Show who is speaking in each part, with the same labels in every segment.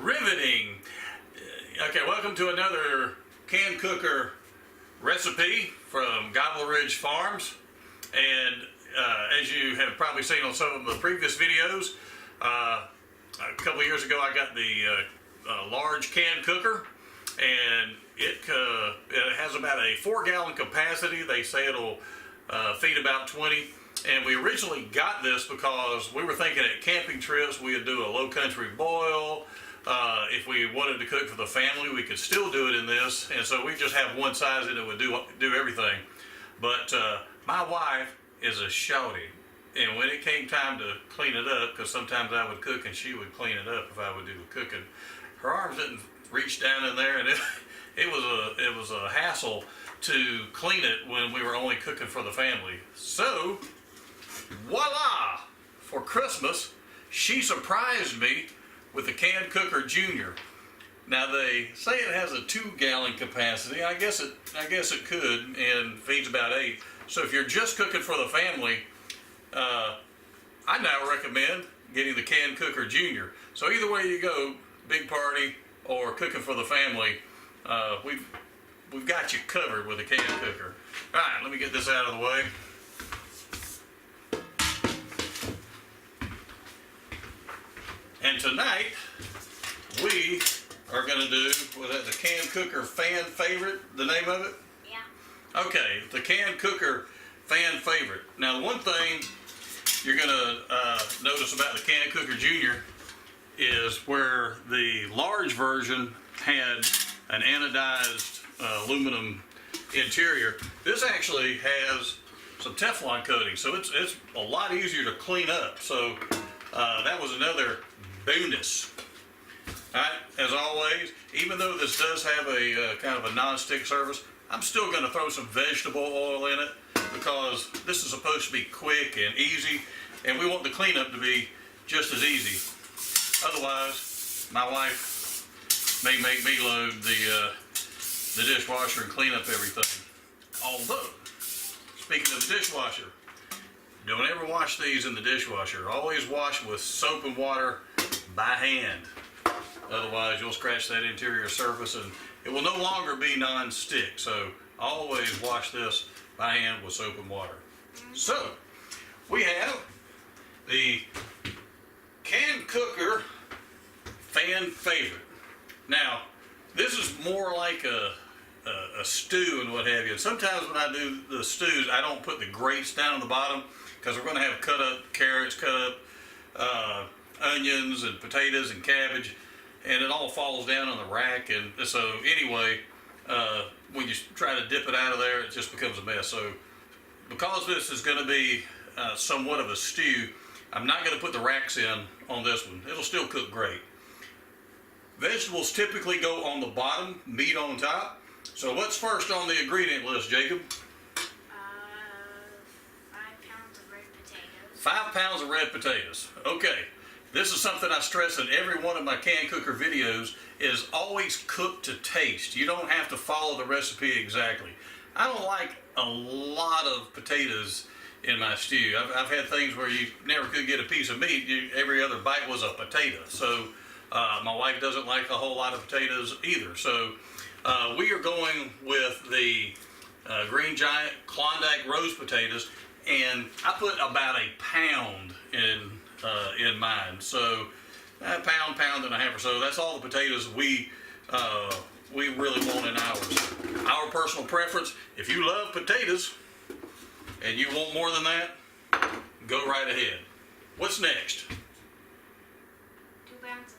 Speaker 1: Riveting. Okay, welcome to another can cooker recipe from Gobbler Farms. And as you have probably seen on some of the previous videos, a couple of years ago I got the large can cooker, and it has about a 4-gallon capacity. They say it'll feed about 20. And we originally got this because we were thinking at camping trips we would do a low country boil. If we wanted to cook for the family, we could still do it in this. And so we just have one size and it would do everything. But my wife is a shawty. And when it came time to clean it up, because sometimes I would cook and she would clean it up if I would do the cooking, her arms didn't reach down in there, and it was a hassle to clean it when we were only cooking for the family. So voila! For Christmas, she surprised me with the Can Cooker Junior. Now they say it has a 2-gallon capacity. I guess it could, and feeds about 8. So if you're just cooking for the family, I now recommend getting the Can Cooker Junior. So either way you go, big party or cooking for the family, we've got you covered with a can cooker. All right, let me get this out of the way. And tonight, we are going to do, was that the Can Cooker Fan Favorite, the name of it?
Speaker 2: Yeah.
Speaker 1: Okay, the Can Cooker Fan Favorite. Now, the one thing you're going to notice about the Can Cooker Junior is where the large version had an anodized aluminum interior. This actually has some Teflon coating, so it's a lot easier to clean up. So that was another bonus. All right, as always, even though this does have a kind of a non-stick surface, I'm still going to throw some vegetable oil in it because this is supposed to be quick and easy, and we want the cleanup to be just as easy. Otherwise, my wife may make me load the dishwasher and clean up everything. Although, speaking of the dishwasher, don't ever wash these in the dishwasher. Always wash with soap and water by hand. Otherwise, you'll scratch that interior surface and it will no longer be non-stick. So always wash this by hand with soap and water. So we have the Can Cooker Fan Favorite. Now, this is more like a stew and what have you. And sometimes when I do the stews, I don't put the grates down on the bottom because we're going to have cut up carrots, cut up onions and potatoes and cabbage, and it all falls down on the rack. And so anyway, when you try to dip it out of there, it just becomes a mess. So because this is going to be somewhat of a stew, I'm not going to put the racks in on this one. It'll still cook great. Vegetables typically go on the bottom, meat on top. So what's first on the ingredient list, Jacob?
Speaker 2: 5 pounds of red potatoes.
Speaker 1: 5 pounds of red potatoes. Okay. This is something I stress in every one of my can cooker videos, is always cook to taste. You don't have to follow the recipe exactly. I don't like a lot of potatoes in my stew. I've had things where you never could get a piece of meat. Every other bite was a potato. So my wife doesn't like a whole lot of potatoes either. So we are going with the Green Giant Klondike roast potatoes, and I put about a pound in mine. So a pound and a half or so. That's all the potatoes we really want in ours. Our personal preference, if you love potatoes and you want more than that, go right ahead. What's next?
Speaker 2: 2 pounds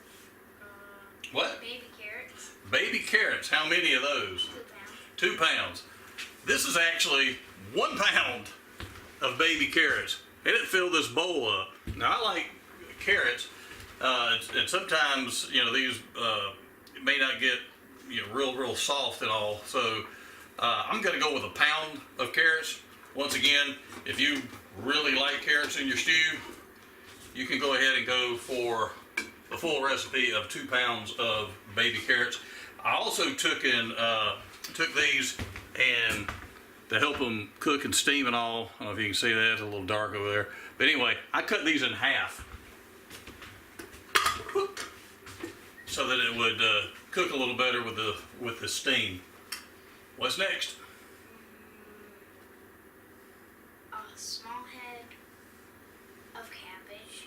Speaker 2: of
Speaker 1: what?
Speaker 2: Baby carrots.
Speaker 1: Baby carrots. How many of those?
Speaker 2: 2 pounds.
Speaker 1: 2 pounds. This is actually 1 pound of baby carrots. It didn't fill this bowl up. Now I like carrots, and sometimes these may not get real soft and all. So I'm going to go with 1 pound of carrots. Once again, if you really like carrots in your stew, you can go ahead and go for the full recipe of 2 pounds of baby carrots. I also took these and to help them cook and steam and all. I don't know if you can see that, it's a little dark over there. But anyway, I cut these in half. so that it would cook a little better with the steam. What's next?
Speaker 2: A small head of cabbage.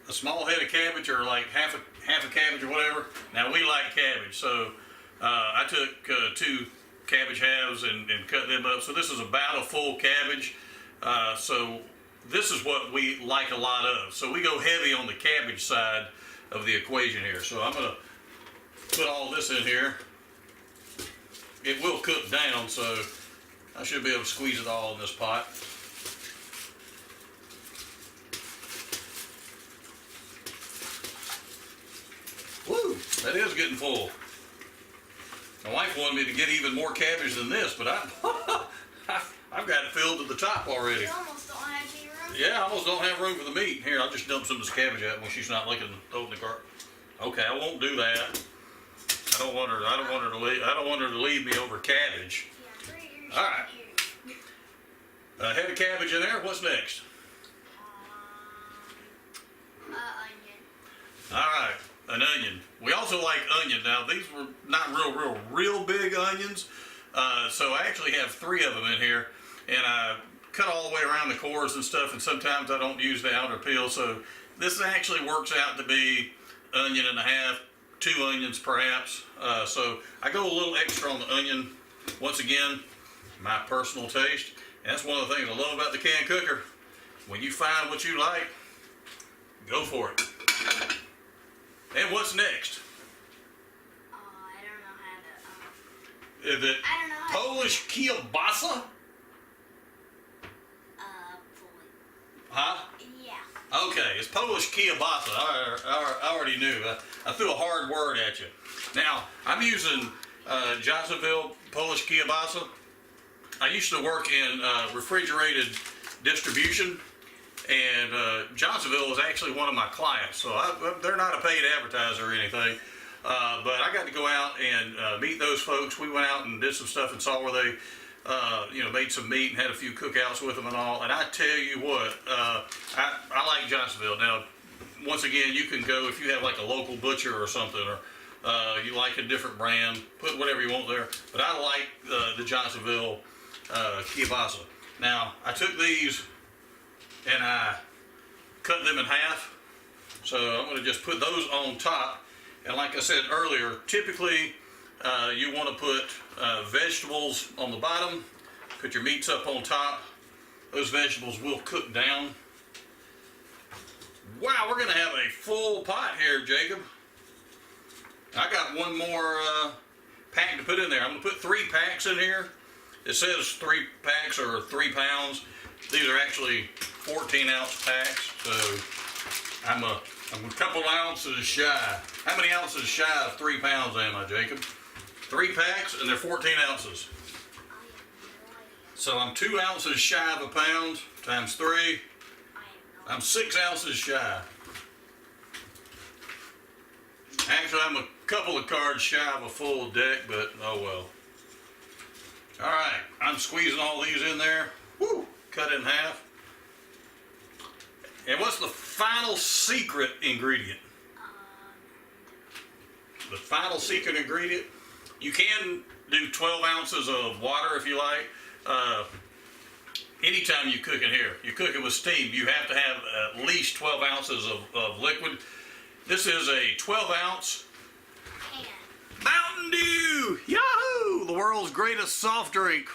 Speaker 1: A small head of cabbage, or like half a cabbage or whatever. Now we like cabbage, so I took 2 cabbage halves and cut them up. So this is about a full cabbage. So this is what we like a lot of. So we go heavy on the cabbage side of the equation here. So I'm gonna put all this in here. It will cook down, so I should be able to squeeze it all in this pot. Woo, that is getting full. My wife wanted me to get even more cabbage than this, but I've got it filled to the top already.
Speaker 2: You almost don't have any room.
Speaker 1: Yeah, I almost don't have room for the meat. Here, I'll just dump some of this cabbage out when she's not looking, throw it in the cart. Okay, I won't do that. I don't want her to leave me over cabbage.
Speaker 2: Yeah, right here.
Speaker 1: All right. A head of cabbage in there. What's next?
Speaker 2: Onion.
Speaker 1: All right, an onion. We also like onion. Now these were not real big onions, so I actually have 3 of them in here, and I cut all the way around the cores and stuff. And sometimes I don't use the outer peel, so this actually works out to be onion and a half, 2 onions perhaps. So I go a little extra on the onion. Once again, my personal taste. And that's one of the things I love about the can cooker. When you find what you like, go for it. And what's next?
Speaker 2: I don't know how to.
Speaker 1: Is it
Speaker 2: I don't know how
Speaker 1: Polish Kielbasa?
Speaker 2: fully.
Speaker 1: Huh?
Speaker 2: Yeah.
Speaker 1: Okay, it's Polish Kielbasa. I already knew. I threw a hard word at you. Now, I'm using Johnsonville Polish Kielbasa. I used to work in refrigerated distribution, and Johnsonville was actually one of my clients. So they're not a paid advertiser or anything, but I got to go out and meet those folks. We went out and did some stuff and saw where they made some meat and had a few cookouts with them and all. And I tell you what, I like Johnsonville. Now, once again, you can go if you have like a local butcher or something, or you like a different brand, put whatever you want there. But I like the Johnsonville kielbasa. Now, I took these and I cut them in half. So I'm going to just put those on top. And like I said earlier, typically you want to put vegetables on the bottom, put your meats up on top. Those vegetables will cook down. Wow, we're going to have a full pot here, Jacob. I got one more pack to put in there. I'm going to put 3 packs in here. It says 3 packs or 3 pounds. These are actually 14-ounce packs, so I'm a couple ounces shy. How many ounces shy of 3 pounds am I, Jacob? 3 packs, and they're 14 ounces. So I'm 2 ounces shy of a pound times 3. I'm 6 ounces shy. Actually, I'm a couple of cards shy of a full deck, but oh well. All right, I'm squeezing all these in there. Woo! Cut in half. And what's the final secret ingredient? The final secret ingredient, you can do 12 ounces of water if you like. Anytime you cook in here, you cook it with steam, you have to have at least 12 ounces of liquid. This is a 12-ounce Mountain Dew! Yahoo! The world's greatest soft drink.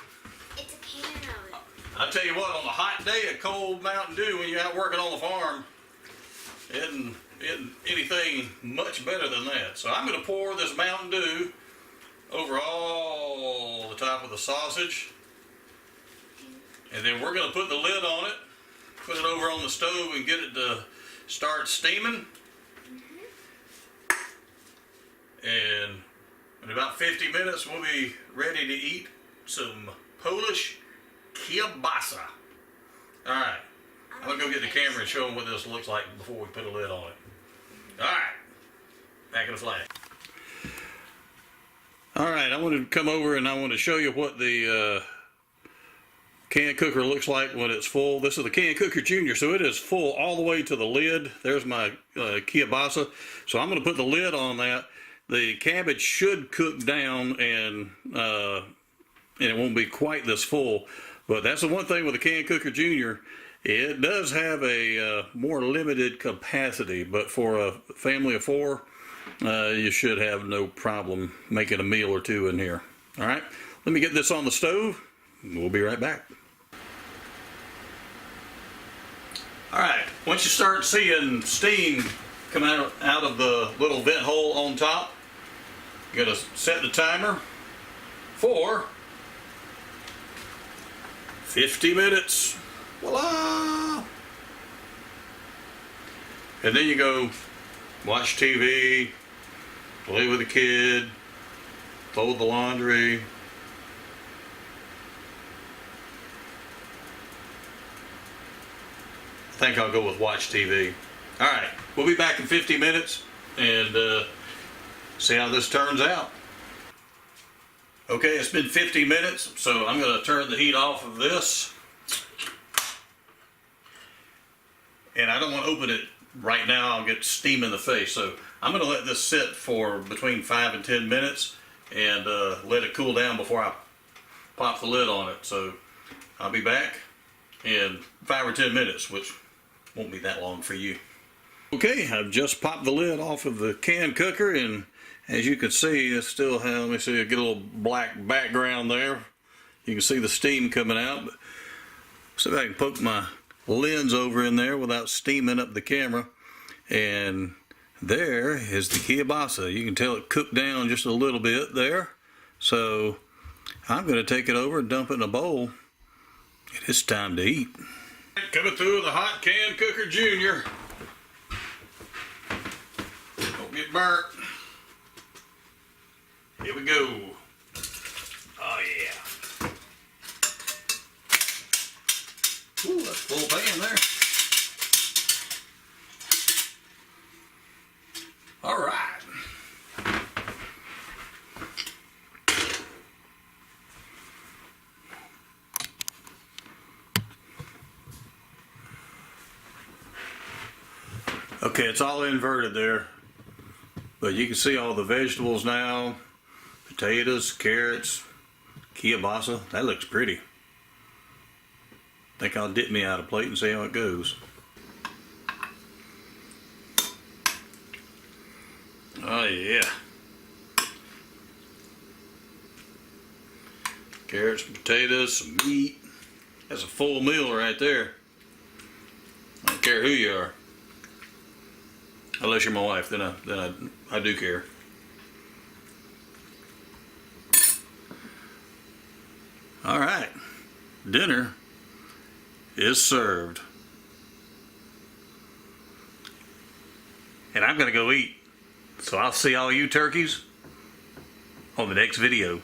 Speaker 2: It's a can of it.
Speaker 1: I tell you what, on a hot day, a cold Mountain Dew when you're out working on the farm, isn't anything much better than that. So I'm going to pour this Mountain Dew over all the top of the sausage. And then we're going to put the lid on it, put it over on the stove and get it to start steaming. And in about 50 minutes, we'll be ready to eat some Polish kielbasa. All right, I'm going to go get the camera and show them what this looks like before we put a lid on it. All right, back in the flash. All right, I want to come over and I want to show you what the can cooker looks like when it's full. This is the can cooker junior, so it is full all the way to the lid. There's my Kielbasa. So I'm going to put the lid on that. The cabbage should cook down and it won't be quite this full. But that's the one thing with the can cooker junior. It does have a more limited capacity, but for a family of 4, you should have no problem making a meal or 2 in here. All right, let me get this on the stove. We'll be right back. All right, once you start seeing steam come out of the little vent hole on top, you're gonna set the timer for 50 minutes. Voila! And then you go watch TV, play with the kid, fold the laundry. I think I'll go with watch TV. All right, we'll be back in 50 minutes and see how this turns out. Okay, it's been 50 minutes, so I'm going to turn the heat off of this. And I don't want to open it right now. I'll get steam in the face. So I'm going to let this sit for between 5 and 10 minutes and let it cool down before I pop the lid on it. So I'll be back in 5 or 10 minutes, which won't be that long for you. Okay, I've just popped the lid off of the can cooker, and as you can see, it's still has, let me see, I get a little black background there. You can see the steam coming out. But see if I can poke my lens over in there without steaming up the camera. And there is the kielbasa. You can tell it cooked down just a little bit there. So I'm going to take it over and dump it in a bowl. And it's time to eat. Coming through the hot can cooker junior. Don't get burnt. Here we go. Oh yeah. Ooh, that's a full pan there. All right. Okay, it's all inverted there, but you can see all the vegetables now. Potatoes, carrots, kielbasa. That looks pretty. I think I'll dip me out a plate and see how it goes. Oh yeah. Carrots, potatoes, some meat. That's a full meal right there. I don't care who you are. Unless you're my wife, then I do care. All right, dinner is served. And I'm gonna go eat. So I'll see all you turkeys on the next video.